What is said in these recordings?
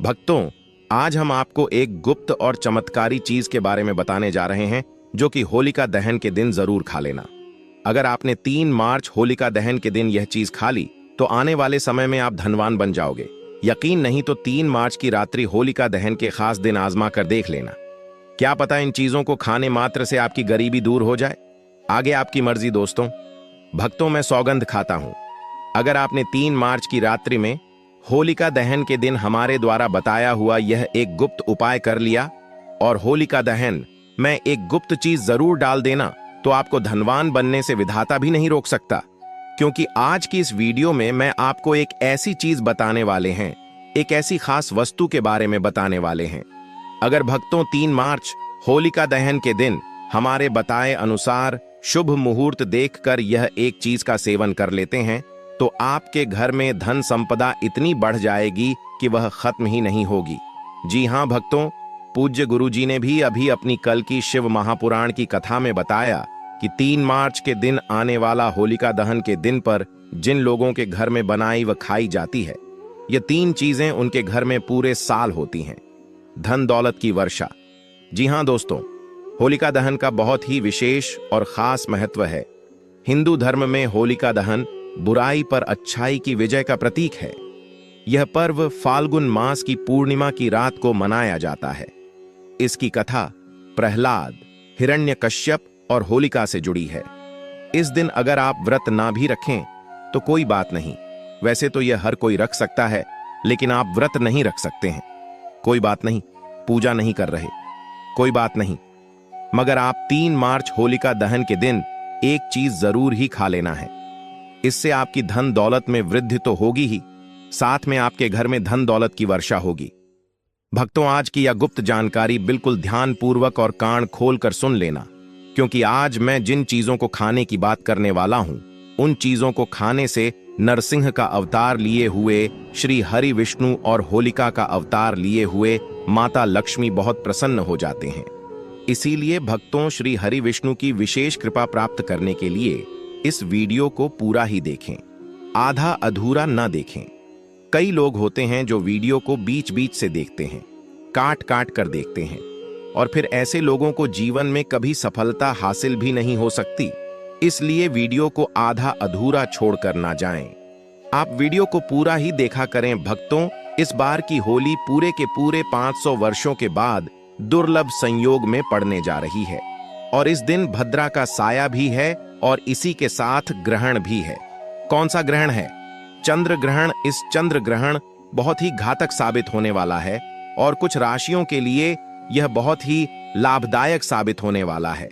भक्तों, आज हम आपको एक गुप्त और चमत्कारी चीज के बारे में बताने जा रहे हैं जो कि होलिका दहन के दिन जरूर खा लेना। अगर आपने 3 मार्च होलिका दहन के दिन यह चीज खा ली तो आने वाले समय में आप धनवान बन जाओगे। यकीन नहीं तो 3 मार्च की रात्रि होलिका दहन के खास दिन आजमा कर देख लेना। क्या पता इन चीजों को खाने मात्र से आपकी गरीबी दूर हो जाए। आगे आपकी मर्जी दोस्तों। भक्तों, मैं सौगंध खाता हूं, अगर आपने 3 मार्च की रात्रि में होलिका दहन के दिन हमारे द्वारा बताया हुआ यह एक गुप्त उपाय कर लिया और होलिका दहन में एक गुप्त चीज जरूर डाल देना, तो आपको धनवान बनने से विधाता भी नहीं रोक सकता। क्योंकि आज की इस वीडियो में मैं आपको एक ऐसी चीज बताने वाले हैं, एक ऐसी खास वस्तु के बारे में बताने वाले हैं। अगर भक्तों 3 मार्च होलिका दहन के दिन हमारे बताए अनुसार शुभ मुहूर्त देखकर यह एक चीज का सेवन कर लेते हैं तो आपके घर में धन संपदा इतनी बढ़ जाएगी कि वह खत्म ही नहीं होगी। जी हां भक्तों, पूज्य गुरुजी ने भी अभी अपनी कल की शिव महापुराण की कथा में बताया कि 3 मार्च के दिन आने वाला होलिका दहन के दिन पर जिन लोगों के घर में बनाई व खाई जाती है, ये 3 चीजें उनके घर में पूरे साल होती हैं। धन दौलत की वर्षा। जी हां दोस्तों, होलिका दहन का बहुत ही विशेष और खास महत्व है। हिंदू धर्म में होलिका दहन बुराई पर अच्छाई की विजय का प्रतीक है। यह पर्व फाल्गुन मास की पूर्णिमा की रात को मनाया जाता है। इसकी कथा प्रहलाद, हिरण्यकश्यप और होलिका से जुड़ी है। इस दिन अगर आप व्रत ना भी रखें तो कोई बात नहीं। वैसे तो यह हर कोई रख सकता है, लेकिन आप व्रत नहीं रख सकते हैं, कोई बात नहीं। पूजा नहीं कर रहे, कोई बात नहीं। मगर आप 3 मार्च होलिका दहन के दिन एक चीज जरूर ही खा लेना है। इससे आपकी धन दौलत में वृद्धि तो होगी ही, साथ में आपके घर में धन दौलत की वर्षा होगी। भक्तों, आज की यह गुप्त जानकारी बिल्कुल ध्यानपूर्वक और कान खोलकर सुन लेना, क्योंकि आज मैं जिन चीजों को खाने की बात करने वाला हूं, उन चीजों को खाने से नरसिंह का अवतार लिए हुए श्री हरि विष्णु और होलिका का अवतार लिए हुए माता लक्ष्मी बहुत प्रसन्न हो जाते हैं। इसीलिए भक्तों, श्री हरि विष्णु की विशेष कृपा प्राप्त करने के लिए इस वीडियो को पूरा ही देखें, आधा अधूरा न देखें। कई लोग होते हैं जो वीडियो को बीच बीच से देखते हैं, काट काट कर देखते हैं, और फिर ऐसे लोगों को जीवन में कभी सफलता हासिल भी नहीं हो सकती। इसलिए वीडियो को आधा अधूरा छोड़कर ना जाएं। आप वीडियो को पूरा ही देखा करें भक्तों। इस बार की होली पूरे के पूरे 500 वर्षों के बाद दुर्लभ संयोग में पड़ने जा रही है, और इस दिन भद्रा का साया भी है और इसी के साथ ग्रहण भी है। कौन सा ग्रहण है? चंद्र ग्रहण। इस चंद्र ग्रहण बहुत ही घातक साबित होने वाला है और कुछ राशियों के लिए यह बहुत ही लाभदायक साबित होने वाला है।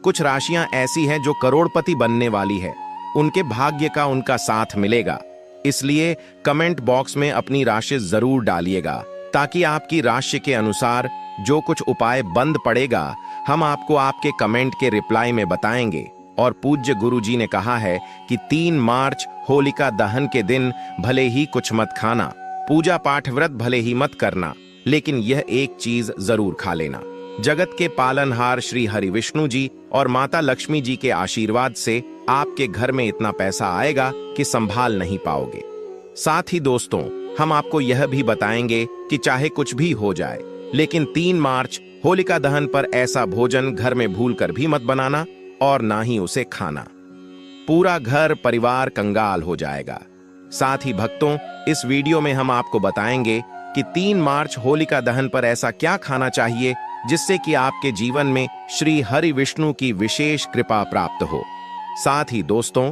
कुछ राशियां ऐसी हैं जो करोड़पति बनने वाली है, उनके भाग्य का उनका साथ मिलेगा। इसलिए कमेंट बॉक्स में अपनी राशि जरूर डालिएगा, ताकि आपकी राशि के अनुसार जो कुछ उपाय बंद पड़ेगा हम आपको आपके कमेंट के रिप्लाई में बताएंगे। और पूज्य गुरुजी ने कहा है कि 3 मार्च होलिका दहन के दिन भले ही कुछ मत खाना, पूजा पाठ व्रत भले ही मत करना, लेकिन यह एक चीज जरूर खा लेना। जगत के पालनहार श्री हरि विष्णु जी और माता लक्ष्मी जी के आशीर्वाद से आपके घर में इतना पैसा आएगा कि संभाल नहीं पाओगे। साथ ही दोस्तों, हम आपको यह भी बताएंगे कि चाहे कुछ भी हो जाए, लेकिन 3 मार्च होलिका दहन पर ऐसा भोजन घर में भूलकर भी मत बनाना और ना ही उसे खाना। पूरा घर परिवार कंगाल हो जाएगा। साथ ही भक्तों, इस वीडियो में हम आपको बताएंगे कि 3 मार्च होलिका दहन पर ऐसा क्या खाना चाहिए जिससे कि आपके जीवन में श्री हरि विष्णु की विशेष कृपा प्राप्त हो। साथ ही दोस्तों,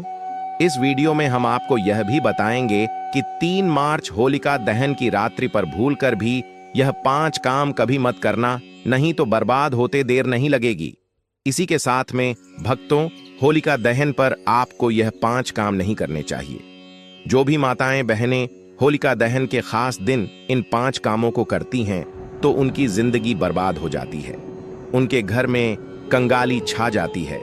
इस वीडियो में हम आपको यह भी बताएंगे कि 3 मार्च होलिका दहन की रात्रि पर भूलकर भी यह 5 काम कभी मत करना, नहीं तो बर्बाद होते देर नहीं लगेगी। इसी के साथ में भक्तों, होलिका दहन पर आपको यह 5 काम नहीं करने चाहिए। जो भी माताएं बहनें होलिका दहन के खास दिन इन 5 कामों को करती हैं तो उनकी जिंदगी बर्बाद हो जाती है, उनके घर में कंगाली छा जाती है।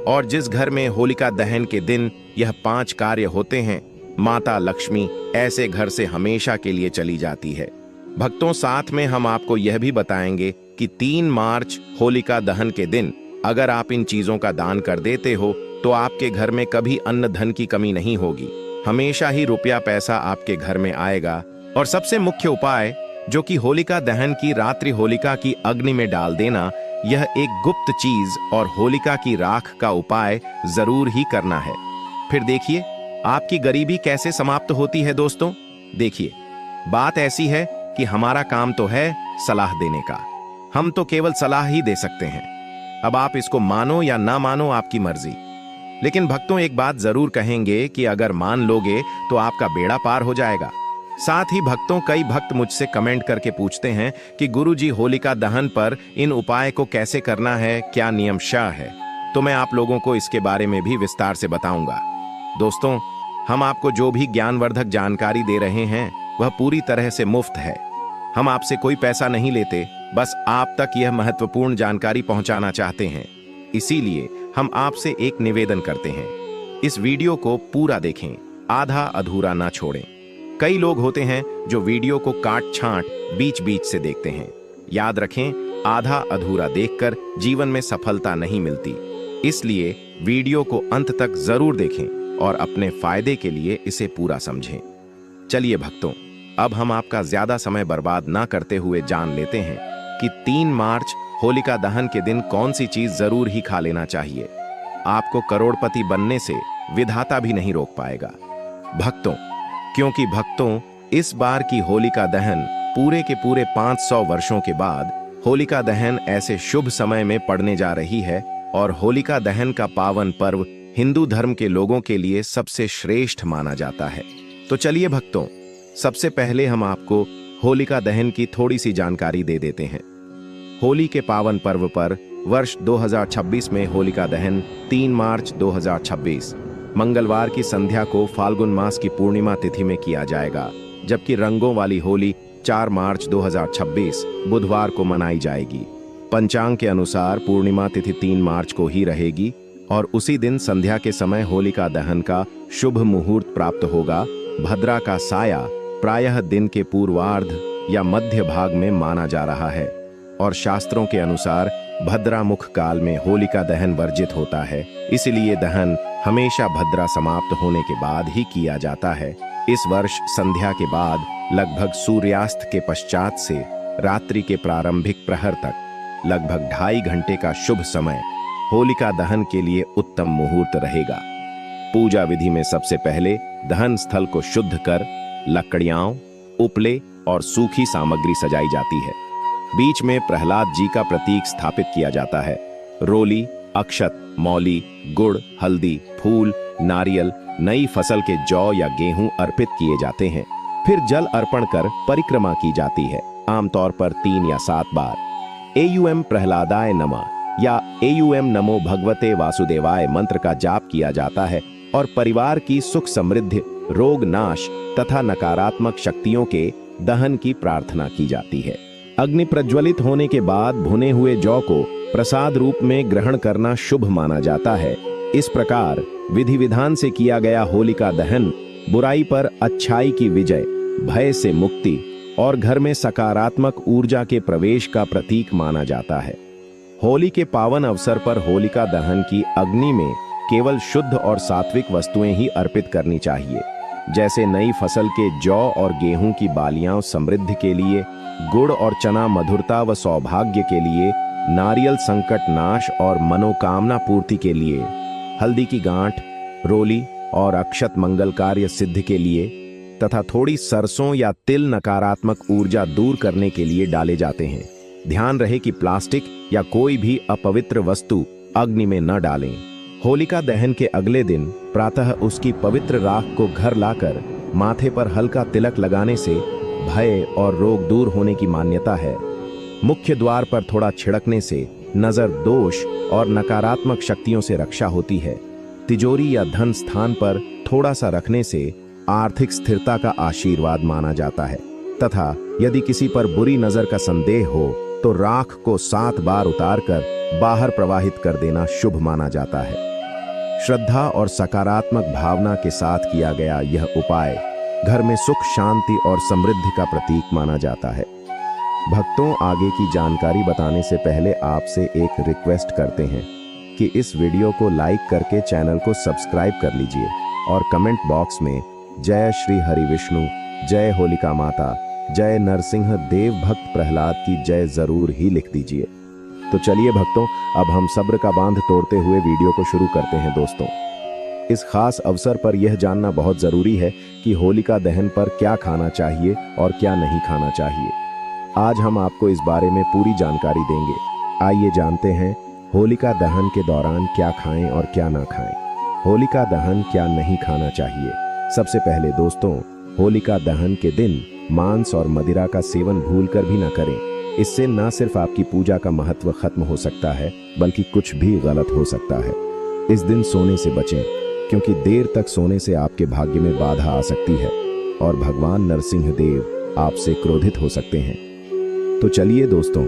और जिस घर में होलिका दहन के दिन यह 5 कार्य होते हैं, माता लक्ष्मी ऐसे घर से हमेशा के लिए चली जाती है। भक्तों, साथ में हम आपको यह भी बताएंगे कि 3 मार्च होलिका दहन के दिन अगर आप इन चीजों का दान कर देते हो तो आपके घर में कभी अन्न धन की कमी नहीं होगी, हमेशा ही रुपया पैसा आपके घर में आएगा। और सबसे मुख्य उपाय जो कि होलिका दहन की रात्रि होलिका की अग्नि में डाल देना, यह एक गुप्त चीज और होलिका की राख का उपाय जरूर ही करना है। फिर देखिए आपकी गरीबी कैसे समाप्त होती है दोस्तों। देखिए, बात ऐसी है कि हमारा काम तो है सलाह देने का, हम तो केवल सलाह ही दे सकते हैं। अब आप इसको मानो या ना मानो, आपकी मर्जी। लेकिन भक्तों, एक बात जरूर कहेंगे कि अगर मान लोगे तो आपका बेड़ा पार हो जाएगा। साथ ही भक्तों, कई भक्त मुझसे कमेंट करके पूछते हैं कि गुरुजी, होलिका दहन पर इन उपाय को कैसे करना है, क्या नियम शाह है। तो मैं आप लोगों को इसके बारे में भी विस्तार से बताऊंगा। दोस्तों, हम आपको जो भी ज्ञानवर्धक जानकारी दे रहे हैं वह पूरी तरह से मुफ्त है। हम आपसे कोई पैसा नहीं लेते, बस आप तक यह महत्वपूर्ण जानकारी पहुंचाना चाहते हैं। इसीलिए हम आपसे एक निवेदन करते हैं, इस वीडियो को पूरा देखें, आधा अधूरा ना छोड़ें। कई लोग होते हैं जो वीडियो को काट छांट बीच बीच से देखते हैं। याद रखें, आधा अधूरा देखकर जीवन में सफलता नहीं मिलती। इसलिए वीडियो को अंत तक जरूर देखें और अपने फायदे के लिए इसे पूरा समझें। चलिए भक्तों, अब हम आपका ज्यादा समय बर्बाद ना करते हुए जान लेते हैं कि 3 मार्च होलिका दहन के दिन कौन सी चीज जरूर ही खा लेना चाहिए। आपको करोड़पति बनने से विधाता भी नहीं रोक पाएगा भक्तों, क्योंकि भक्तों, इस बार की होलिका दहन पूरे के पूरे 500 वर्षों के बाद होलिका दहन ऐसे शुभ समय में पड़ने जा रही है। और होलिका दहन का पावन पर्व हिंदू धर्म के लोगों के लिए सबसे श्रेष्ठ माना जाता है। तो चलिए भक्तों, सबसे पहले हम आपको होलिका दहन की थोड़ी सी जानकारी दे देते हैं। होली के पावन पर्व पर वर्ष 2026 में होलिका दहन 3 मार्च 2026 मंगलवार की संध्या को फाल्गुन मास की पूर्णिमा तिथि में किया जाएगा, जबकि रंगों वाली होली 4 मार्च 2026 बुधवार को मनाई जाएगी। पंचांग के अनुसार पूर्णिमा तिथि 3 मार्च को ही रहेगी और उसी दिन संध्या के समय होलिका दहन का शुभ मुहूर्त प्राप्त होगा। भद्रा का साया प्रायः दिन के पूर्वार्ध या मध्य भाग में माना जा रहा है और शास्त्रों के अनुसार भद्रा मुख काल में होलिका दहन वर्जित होता है। इसलिए दहन हमेशा भद्रा समाप्त होने के बाद ही किया जाता है। इस वर्ष संध्या के बाद लगभग सूर्यास्त के पश्चात से रात्रि के प्रारंभिक प्रहर तक लगभग 2.5 घंटे का शुभ समय होलिका दहन के लिए उत्तम मुहूर्त रहेगा। पूजा विधि में सबसे पहले दहन स्थल को शुद्ध कर लकड़ियां, उपले और सूखी सामग्री सजाई जाती है। बीच में प्रहलाद जी का प्रतीक स्थापित किया जाता है। रोली, अक्षत, मौली, गुड़, हल्दी, फूल, नारियल, नई फसल के जौ या गेहूं अर्पित किए जाते हैं। फिर जल अर्पण कर परिक्रमा की जाती है, आमतौर पर 3 या 7 बार। एयूएम प्रहलादाय नमः या एयूएम नमो भगवते वासुदेवाय मंत्र का जाप किया जाता है और परिवार की सुख समृद्धि, रोग नाश तथा नकारात्मक शक्तियों के दहन की प्रार्थना की जाती है। अग्नि प्रज्वलित होने के बाद भुने हुए जौ को प्रसाद रूप में ग्रहण करना शुभ माना जाता है। इस प्रकार विधि विधान से किया गया होलिका दहन बुराई पर अच्छाई की विजय, भय से मुक्ति और घर में सकारात्मक ऊर्जा के प्रवेश का प्रतीक माना जाता है। होली के पावन अवसर पर होलिका दहन की अग्नि में केवल शुद्ध और सात्विक वस्तुएं ही अर्पित करनी चाहिए, जैसे नई फसल के जौ और गेहूं की बालियां समृद्धि के लिए, गुड़ और चना मधुरता व सौभाग्य के लिए, नारियल संकट नाश और मनोकामना पूर्ति के लिए, हल्दी की गांठ, रोली और अक्षत मंगल कार्य सिद्ध के लिए तथा थोड़ी सरसों या तिल नकारात्मक ऊर्जा दूर करने के लिए डाले जाते हैं। ध्यान रहे कि प्लास्टिक या कोई भी अपवित्र वस्तु अग्नि में न डालें। होलिका दहन के अगले दिन प्रातः उसकी पवित्र राख को घर लाकर माथे पर हल्का तिलक लगाने से भय और रोग दूर होने की मान्यता है। मुख्य द्वार पर थोड़ा छिड़कने से नजर दोष और नकारात्मक शक्तियों से रक्षा होती है। तिजोरी या धन स्थान पर थोड़ा सा रखने से आर्थिक स्थिरता का आशीर्वाद माना जाता है तथा यदि किसी पर बुरी नजर का संदेह हो तो राख को 7 बार उतारकर बाहर प्रवाहित कर देना शुभ माना जाता है। श्रद्धा और सकारात्मक भावना के साथ किया गया यह उपाय घर में सुख, शांति और समृद्धि का प्रतीक माना जाता है। भक्तों, आगे की जानकारी बताने से पहले आपसे एक रिक्वेस्ट करते हैं कि इस वीडियो को लाइक करके चैनल को सब्सक्राइब कर लीजिए और कमेंट बॉक्स में जय श्री हरि विष्णु, जय होलिका माता जय नरसिंह देव भक्त प्रहलाद की जय जरूर ही लिख दीजिए। तो चलिए भक्तों, अब हम सब्र का बांध तोड़ते हुए वीडियो को शुरू करते हैं। दोस्तों, इस खास अवसर पर यह जानना बहुत जरूरी है कि होलिका दहन पर क्या खाना चाहिए और क्या नहीं खाना चाहिए। आज हम आपको इस बारे में पूरी जानकारी देंगे। आइए जानते हैं होलिका दहन के दौरान क्या खाएं और क्या ना खाएं। होलिका दहन क्या नहीं खाना चाहिए। सबसे पहले दोस्तों, होलिका दहन के दिन मांस और मदिरा का सेवन भूलकर भी न करें। इससे न सिर्फ आपकी पूजा का महत्व खत्म हो सकता है, बल्कि कुछ भी गलत हो सकता है। इस दिन सोने से बचें, क्योंकि देर तक सोने से आपके भाग्य में बाधा आ सकती है और भगवान नरसिंह देव आपसे क्रोधित हो सकते हैं। तो चलिए दोस्तों,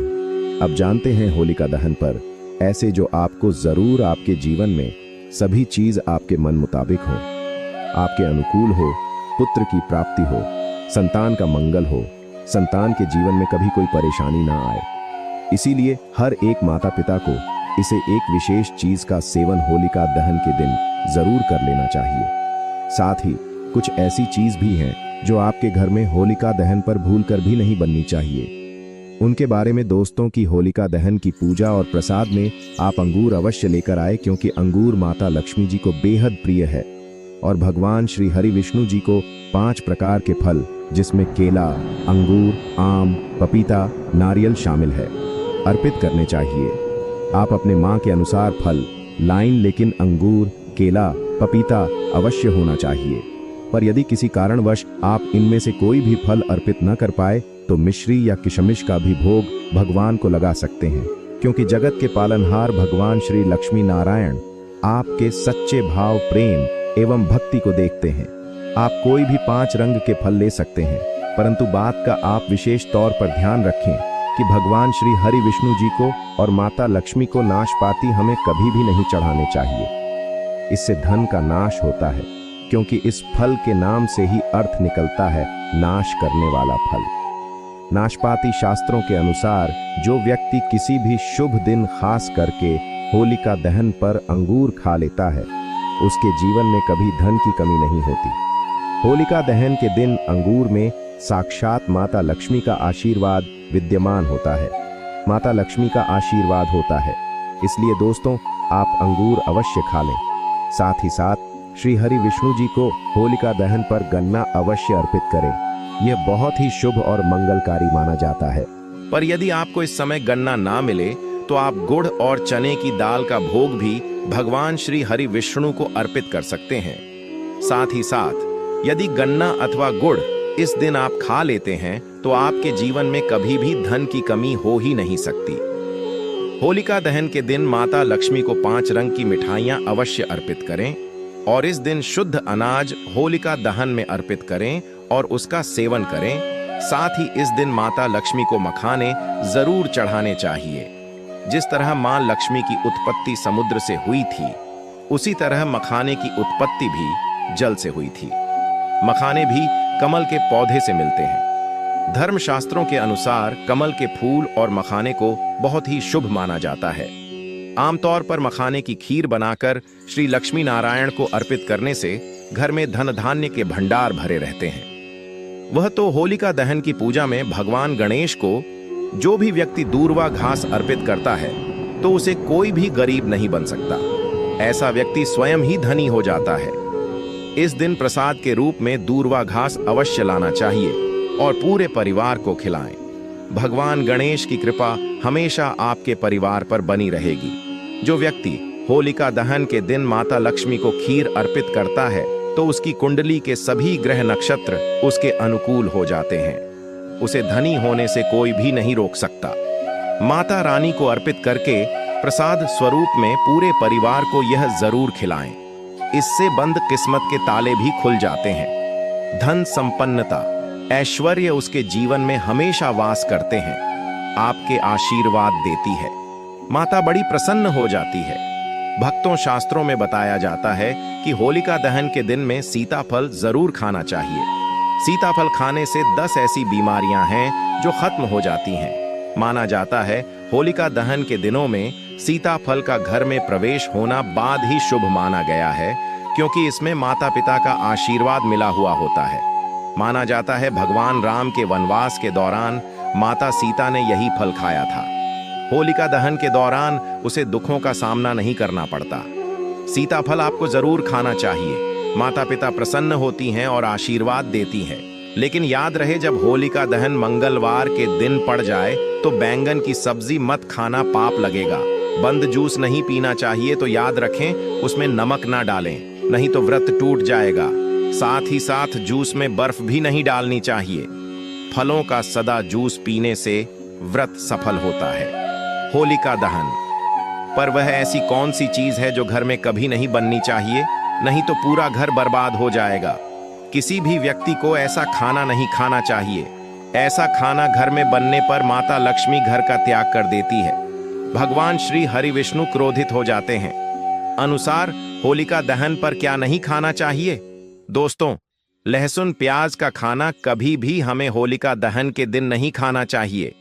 अब जानते हैं होलिका दहन पर ऐसे जो आपको जरूर आपके जीवन में सभी चीज आपके मन मुताबिक हो, आपके अनुकूल हो, पुत्र की प्राप्ति हो, संतान का मंगल हो, संतान के जीवन में कभी कोई परेशानी ना आए। इसीलिए हर एक माता पिता को इसे एक विशेष चीज का सेवन होलिका दहन के दिन जरूर कर लेना चाहिए। साथ ही कुछ ऐसी चीज भी हैं जो आपके घर में होलिका दहन पर भूलकर भी नहीं बननी चाहिए। उनके बारे में दोस्तों की होलिका दहन की पूजा और प्रसाद में आप अंगूर अवश्य लेकर आए, क्योंकि अंगूर माता लक्ष्मी जी को बेहद प्रिय है और भगवान श्री हरि विष्णु जी को 5 प्रकार के फल, जिसमें केला, अंगूर, आम, पपीता, नारियल शामिल है, अर्पित करने चाहिए। आप अपने माँ के अनुसार फल लाइन, लेकिन अंगूर, केला, पपीता अवश्य होना चाहिए। पर यदि किसी कारणवश आप इनमें से कोई भी फल अर्पित न कर पाए तो मिश्री या किशमिश का भी भोग भगवान को लगा सकते हैं, क्योंकि जगत के पालनहार भगवान श्री लक्ष्मी नारायण आपके सच्चे भाव, प्रेम एवं भक्ति को देखते हैं। आप कोई भी 5 रंग के फल ले सकते हैं, परंतु बात का आप विशेष तौर पर ध्यान रखें कि भगवान श्री हरि विष्णु जी को और माता लक्ष्मी को नाशपाती हमें कभी भी नहीं चढ़ाने चाहिए। इससे धन का नाश होता है, क्योंकि इस फल के नाम से ही अर्थ निकलता है नाश करने वाला फल। नाशपाती शास्त्रों के अनुसार जो व्यक्ति किसी भी शुभ दिन खास करके होलिका दहन पर अंगूर खा लेता है, उसके जीवन में कभी धन की कमी नहीं होती। होलिका दहन के दिन अंगूर में साक्षात माता लक्ष्मी का आशीर्वाद विद्यमान होता है। माता लक्ष्मी का आशीर्वाद होता है, इसलिए दोस्तों आप अंगूर अवश्य खा लें। साथ ही साथ श्री हरि विष्णु जी को होलिका दहन पर गन्ना अवश्य अर्पित करें। यह बहुत ही शुभ और मंगलकारी माना जाता है। पर यदि आपको इस समय गन्ना ना मिले तो आप गुड़ और चने की दाल का भोग भी भगवान श्री हरि विष्णु को अर्पित कर सकते हैं। साथ ही साथ यदि गन्ना अथवा गुड़ इस दिन आप खा लेते हैं तो आपके जीवन में कभी भी धन की कमी हो ही नहीं सकती। होलिका दहन के दिन माता लक्ष्मी को 5 रंग की मिठाइयां अवश्य अर्पित करें और इस दिन शुद्ध अनाज होलिका दहन में अर्पित करें और उसका सेवन करें। साथ ही इस दिन माता लक्ष्मी को मखाने जरूर चढ़ाने चाहिए। जिस तरह मां लक्ष्मी की उत्पत्ति समुद्र से हुई थी, उसी तरह मखाने की उत्पत्ति भी जल से हुई थी। मखाने भी कमल के पौधे से मिलते हैं। धर्मशास्त्रों के अनुसार कमल के फूल और मखाने को बहुत ही शुभ माना जाता है। आमतौर पर मखाने की खीर बनाकर श्री लक्ष्मी नारायण को अर्पित करने से घर में धन धान्य के भंडार भरे रहते हैं। वह तो होलिका दहन की पूजा में भगवान गणेश को जो भी व्यक्ति दूर्वा घास अर्पित करता है तो उसे कोई भी गरीब नहीं बन सकता। ऐसा व्यक्ति स्वयं ही धनी हो जाता है। इस दिन प्रसाद के रूप में दूर्वा घास अवश्य लाना चाहिए और पूरे परिवार को खिलाएं। भगवान गणेश की कृपा हमेशा आपके परिवार पर बनी रहेगी। जो व्यक्ति होलिका दहन के दिन माता लक्ष्मी को खीर अर्पित करता है तो उसकी कुंडली के सभी ग्रह नक्षत्र उसके अनुकूल हो जाते हैं। उसे धनी होने से कोई भी नहीं रोक सकता। माता रानी को अर्पित करके प्रसाद स्वरूप में पूरे परिवार को यह जरूर खिलाएं। इससे बंद किस्मत के ताले भी खुल जाते हैं। धन संपन्नता, ऐश्वर्य उसके जीवन में हमेशा वास करते हैं। आपके आशीर्वाद देती है। माता बड़ी प्रसन्न हो जाती है। भक्तों, शास्त्रों में बताया जाता है कि होलिका दहन के दिन में सीताफल जरूर खाना चाहिए। सीताफल खाने से 10 ऐसी बीमारियां हैं जो खत्म हो जाती हैं। माना जाता है होलिका दहन के दिनों में सीताफल का घर में प्रवेश होना बाद ही शुभ माना गया है, क्योंकि इसमें माता पिता का आशीर्वाद मिला हुआ होता है। माना जाता है भगवान राम के वनवास के दौरान माता सीता ने यही फल खाया था। होलिका दहन के दौरान उसे दुखों का सामना नहीं करना पड़ता। सीताफल आपको जरूर खाना चाहिए। माता पिता प्रसन्न होती हैं और आशीर्वाद देती हैं। लेकिन याद रहे, जब होलिका दहन मंगलवार के दिन पड़ जाए तो बैंगन की सब्जी मत खाना, पाप लगेगा। बंद जूस नहीं पीना चाहिए, तो याद रखें उसमें नमक ना डालें, नहीं तो व्रत टूट जाएगा। साथ ही साथ जूस में बर्फ भी नहीं डालनी चाहिए। फलों का सदा जूस पीने से व्रत सफल होता है। होलिका दहन पर वह ऐसी कौन सी चीज है जो घर में कभी नहीं बननी चाहिए? नहीं तो पूरा घर बर्बाद हो जाएगा। किसी भी व्यक्ति को ऐसा खाना नहीं खाना चाहिए। ऐसा खाना घर में बनने पर माता लक्ष्मी घर का त्याग कर देती है। भगवान श्री हरि विष्णु क्रोधित हो जाते हैं। अनुसार होलिका दहन पर क्या नहीं खाना चाहिए? दोस्तों, लहसुन प्याज का खाना कभी भी हमें होलिका दहन के दिन नहीं खाना चाहिए,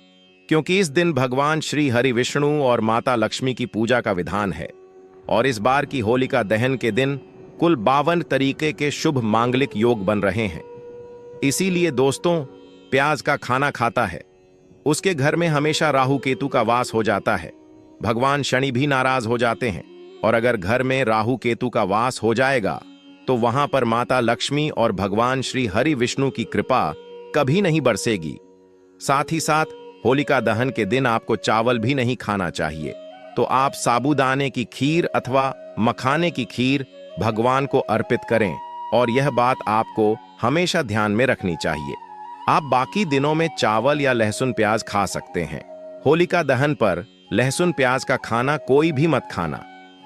क्योंकि इस दिन भगवान श्री हरि विष्णु और माता लक्ष्मी की पूजा का विधान है। और इस बार की होलिका दहन के दिन कुल 52 तरीके के शुभ मांगलिक योग बन रहे हैं। इसीलिए दोस्तों, प्याज का खाना खाता है उसके घर में हमेशा राहु केतु का वास हो जाता है। भगवान शनि भी नाराज हो जाते हैं। और अगर घर में राहु केतु का वास हो जाएगा तो वहां पर माता लक्ष्मी और भगवान श्री हरि विष्णु की कृपा कभी नहीं बरसेगी। साथ ही साथ होलिका दहन के दिन आपको चावल भी नहीं खाना चाहिए। तो आप साबूदाने की खीर अथवा मखाने की खीर भगवान को अर्पित करें, और यह बात आपको हमेशा ध्यान में रखनी चाहिए। आप बाकी दिनों में चावल या लहसुन प्याज खा सकते हैं। होलिका दहन पर लहसुन प्याज का खाना कोई भी मत खाना।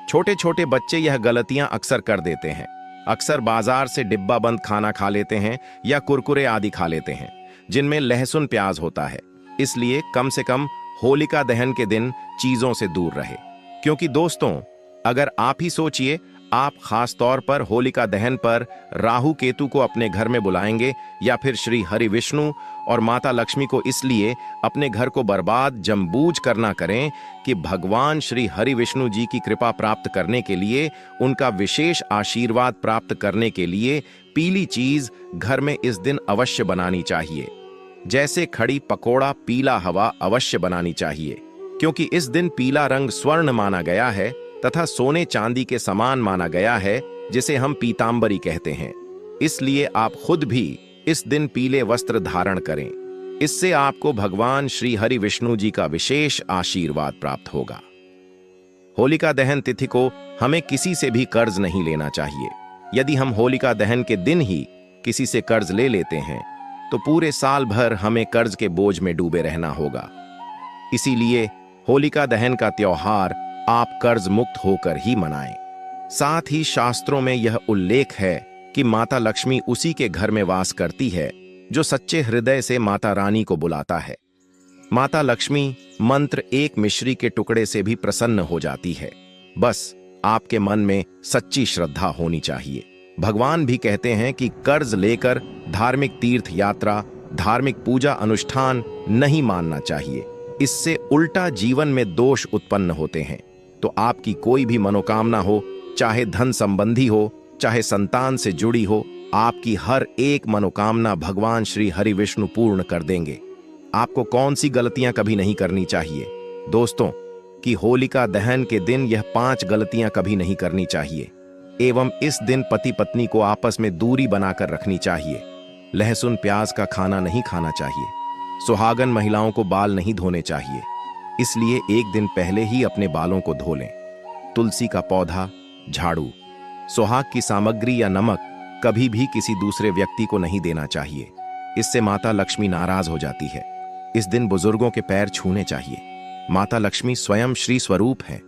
छोटे छोटे बच्चे यह गलतियां अक्सर कर देते हैं। अक्सर बाजार से डिब्बा बंद खाना खा लेते हैं या कुरकुरे आदि खा लेते हैं जिनमें लहसुन प्याज होता है। इसलिए कम से कम होलिका दहन के दिन चीजों से दूर रहे। क्योंकि दोस्तों, अगर आप ही सोचिए, आप खास तौर पर होलिका दहन पर राहु केतु को अपने घर में बुलाएंगे या फिर श्री हरि विष्णु और माता लक्ष्मी को इसलिए अपने घर को बर्बाद जमबूझ करना करें कि भगवान श्री हरि विष्णु जी की कृपा प्राप्त करने के लिए, उनका विशेष आशीर्वाद प्राप्त करने के लिए पीली चीज घर में इस दिन अवश्य बनानी चाहिए। जैसे खड़ी पकोड़ा पीला हवा अवश्य बनानी चाहिए, क्योंकि इस दिन पीला रंग स्वर्ण माना गया है तथा सोने चांदी के समान माना गया है, जिसे हम पीतांबरी कहते हैं। इसलिए आप खुद भी इस दिन पीले वस्त्र धारण करें। इससे आपको भगवान श्री हरि विष्णु जी का विशेष आशीर्वाद प्राप्त होगा। होलिका दहन तिथि को हमें किसी से भी कर्ज नहीं लेना चाहिए। यदि हम होलिका दहन के दिन ही किसी से कर्ज ले लेते हैं तो पूरे साल भर हमें कर्ज के बोझ में डूबे रहना होगा। इसीलिए होलिका दहन का त्योहार आप कर्ज मुक्त होकर ही मनाएं। साथ ही शास्त्रों में यह उल्लेख है कि माता लक्ष्मी उसी के घर में वास करती है जो सच्चे हृदय से माता रानी को बुलाता है। माता लक्ष्मी मंत्र एक मिश्री के टुकड़े से भी प्रसन्न हो जाती है। बस आपके मन में सच्ची श्रद्धा होनी चाहिए। भगवान भी कहते हैं कि कर्ज लेकर धार्मिक तीर्थ यात्रा, धार्मिक पूजा अनुष्ठान नहीं मानना चाहिए। इससे उल्टा जीवन में दोष उत्पन्न होते हैं। तो आपकी कोई भी मनोकामना हो, चाहे धन संबंधी हो, चाहे संतान से जुड़ी हो, आपकी हर एक मनोकामना भगवान श्री हरि विष्णु पूर्ण कर देंगे। आपको कौन सी गलतियां कभी नहीं करनी चाहिए? दोस्तों, कि होलिका दहन के दिन यह 5 गलतियां कभी नहीं करनी चाहिए। एवं इस दिन पति पत्नी को आपस में दूरी बनाकर रखनी चाहिए। लहसुन प्याज का खाना नहीं खाना चाहिए। सुहागन महिलाओं को बाल नहीं धोने चाहिए, इसलिए एक दिन पहले ही अपने बालों को धो लें। तुलसी का पौधा, झाड़ू, सुहाग की सामग्री या नमक कभी भी किसी दूसरे व्यक्ति को नहीं देना चाहिए। इससे माता लक्ष्मी नाराज हो जाती है। इस दिन बुजुर्गों के पैर छूने चाहिए। माता लक्ष्मी स्वयं श्री स्वरूप है,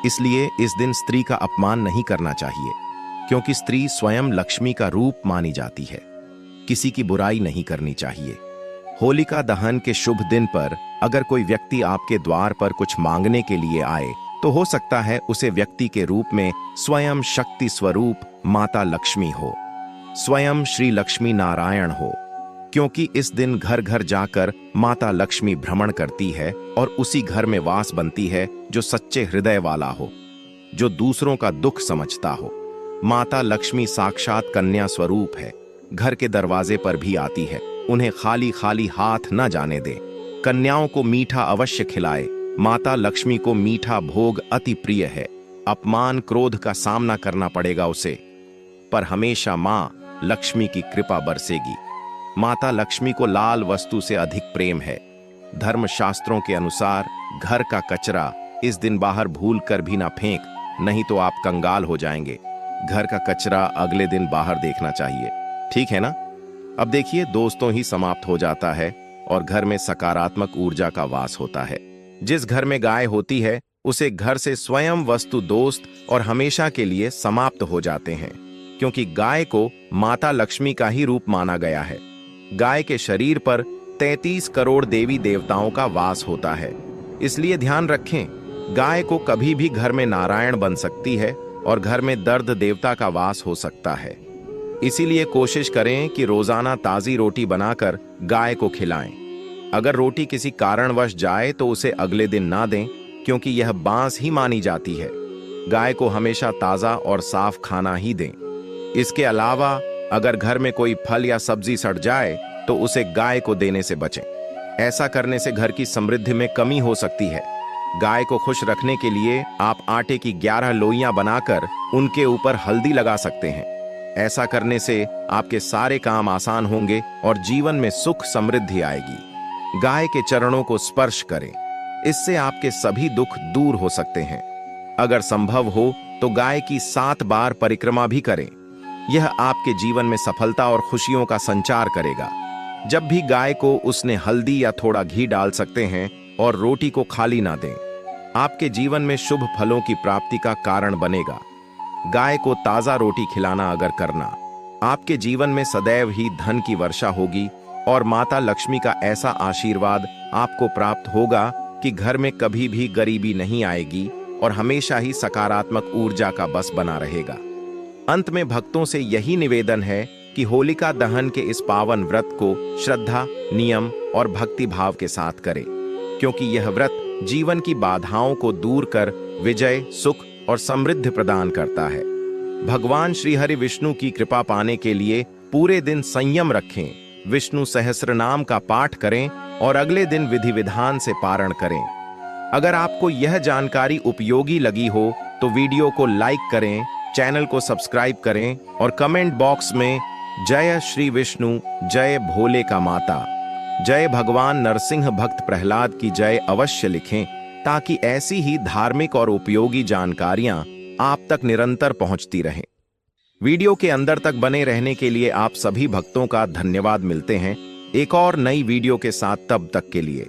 इसलिए इस दिन स्त्री का अपमान नहीं करना चाहिए, क्योंकि स्त्री स्वयं लक्ष्मी का रूप मानी जाती है। किसी की बुराई नहीं करनी चाहिए। होलिका दहन के शुभ दिन पर अगर कोई व्यक्ति आपके द्वार पर कुछ मांगने के लिए आए तो हो सकता है उसे व्यक्ति के रूप में स्वयं शक्ति स्वरूप माता लक्ष्मी हो, स्वयं श्री लक्ष्मी नारायण हो, क्योंकि इस दिन घर घर जाकर माता लक्ष्मी भ्रमण करती है और उसी घर में वास बनती है जो सच्चे हृदय वाला हो, जो दूसरों का दुख समझता हो। माता लक्ष्मी साक्षात कन्या स्वरूप है। घर के दरवाजे पर भी आती है। उन्हें खाली खाली हाथ न जाने दे। कन्याओं को मीठा अवश्य खिलाए। माता लक्ष्मी को मीठा भोग अति प्रिय है। अपमान क्रोध का सामना करना पड़ेगा उसे, पर हमेशा मां लक्ष्मी की कृपा बरसेगी। माता लक्ष्मी को लाल वस्तु से अधिक प्रेम है। धर्मशास्त्रों के अनुसार घर का कचरा इस दिन बाहर भूल कर भी ना फेंक, नहीं तो आप कंगाल हो जाएंगे। घर का कचरा अगले दिन बाहर देखना चाहिए, ठीक है ना? अब देखिए, दोस्तों ही समाप्त हो जाता है और घर में सकारात्मक ऊर्जा का वास होता है। जिस घर में गाय होती है उसे घर से स्वयं वस्तु दोस्त और हमेशा के लिए समाप्त हो जाते हैं, क्योंकि गाय को माता लक्ष्मी का ही रूप माना गया है। गाय के शरीर पर 33 करोड़ देवी देवताओं का वास होता है। इसलिए ध्यान रखें, गाय को कभी भी घर में नारायण बन सकती है और घर में दर्द देवता का वास हो सकता है। इसीलिए कोशिश करें कि रोजाना ताजी रोटी बनाकर गाय को खिलाएं। अगर रोटी किसी कारणवश जाए तो उसे अगले दिन ना दें, क्योंकि यह बांस ही मानी जाती है। गाय को हमेशा ताजा और साफ खाना ही दें। इसके अलावा अगर घर में कोई फल या सब्जी सड़ जाए तो उसे गाय को देने से बचें। ऐसा करने से घर की समृद्धि में कमी हो सकती है। गाय को खुश रखने के लिए आप आटे की 11 लोइयां बनाकर उनके ऊपर हल्दी लगा सकते हैं। ऐसा करने से आपके सारे काम आसान होंगे और जीवन में सुख समृद्धि आएगी। गाय के चरणों को स्पर्श करें, इससे आपके सभी दुख दूर हो सकते हैं। अगर संभव हो तो गाय की 7 बार परिक्रमा भी करें। यह आपके जीवन में सफलता और खुशियों का संचार करेगा। जब भी गाय को उसने हल्दी या थोड़ा घी डाल सकते हैं और रोटी को खाली ना दें। आपके जीवन में शुभ फलों की प्राप्ति का कारण बनेगा। गाय को ताजा रोटी खिलाना अगर करना, आपके जीवन में सदैव ही धन की वर्षा होगी और माता लक्ष्मी का ऐसा आशीर्वाद आपको प्राप्त होगा कि घर में कभी भी गरीबी नहीं आएगी और हमेशा ही सकारात्मक ऊर्जा का बस बना रहेगा। अंत में भक्तों से यही निवेदन है कि होलिका दहन के इस पावन व्रत को श्रद्धा, नियम और भक्ति भाव के साथ करें, क्योंकि यह व्रत जीवन की बाधाओं को दूर कर विजय, सुख और समृद्धि प्रदान करता है। भगवान श्री हरि विष्णु की कृपा पाने के लिए पूरे दिन संयम रखें, विष्णु सहस्रनाम का पाठ करें और अगले दिन विधि विधान से पारण करें। अगर आपको यह जानकारी उपयोगी लगी हो तो वीडियो को लाइक करें, चैनल को सब्सक्राइब करें और कमेंट बॉक्स में जय श्री विष्णु, जय भोले का माता, जय भगवान नरसिंह भक्त प्रहलाद की जय अवश्य लिखें, ताकि ऐसी ही धार्मिक और उपयोगी जानकारियां आप तक निरंतर पहुंचती रहें। वीडियो के अंदर तक बने रहने के लिए आप सभी भक्तों का धन्यवाद। मिलते हैं एक और नई वीडियो के साथ, तब तक के लिए।